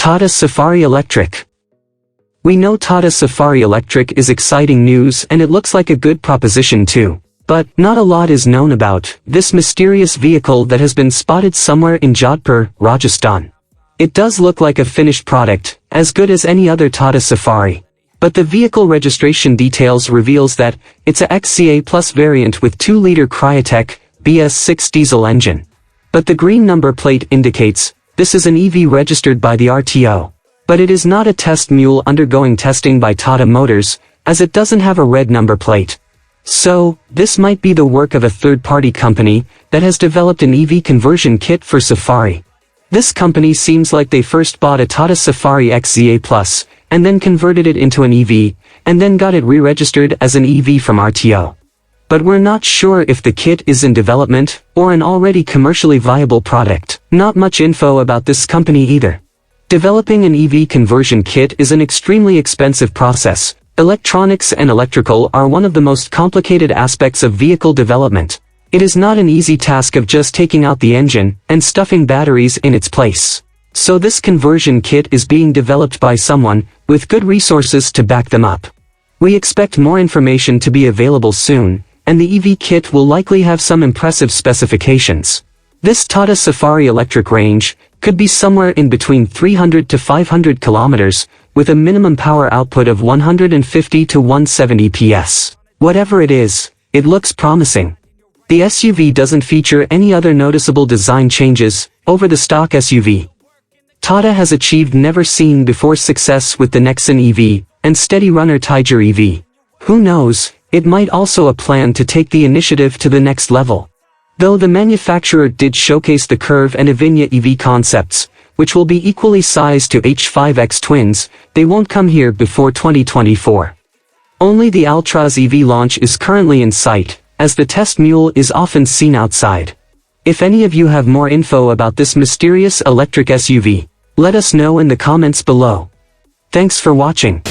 Tata Safari Electric. We know Tata Safari Electric is exciting news and it looks like a good proposition too. But not a lot is known about this mysterious vehicle that has been spotted somewhere in Jodhpur, Rajasthan. It does look like a finished product, as good as any other Tata Safari. But the vehicle registration details reveals that it's a XZA Plus variant with 2-liter Kryotec, BS6 Diesel engine. But the green number plate indicates this is an EV registered by the RTO. But it is not a test mule undergoing testing by Tata Motors, as it doesn't have a red number plate. So, this might be the work of a third-party company that has developed an EV conversion kit for Safari. This company seems like they first bought a Tata Safari XZA Plus, and then converted it into an EV, and then got it re-registered as an EV from RTO. But we're not sure if the kit is in development, or an already commercially viable product. Not much info about this company either. Developing an EV conversion kit is an extremely expensive process. Electronics and electrical are one of the most complicated aspects of vehicle development. It is not an easy task of just taking out the engine and stuffing batteries in its place. So this conversion kit is being developed by someone with good resources to back them up. We expect more information to be available soon, and the EV kit will likely have some impressive specifications. This Tata Safari Electric range could be somewhere in between 300 to 500 kilometers, with a minimum power output of 150 to 170 PS. Whatever it is, it looks promising. The SUV doesn't feature any other noticeable design changes over the stock SUV. Tata has achieved never-seen-before success with the Nexon EV and steady runner Tiger EV. Who knows, it might also a plan to take the initiative to the next level. Though the manufacturer did showcase the Curve and Avinya EV concepts, which will be equally sized to H5X twins, they won't come here before 2024. Only the Altroz EV launch is currently in sight, as the test mule is often seen outside. If any of you have more info about this mysterious electric SUV, let us know in the comments below. Thanks for watching.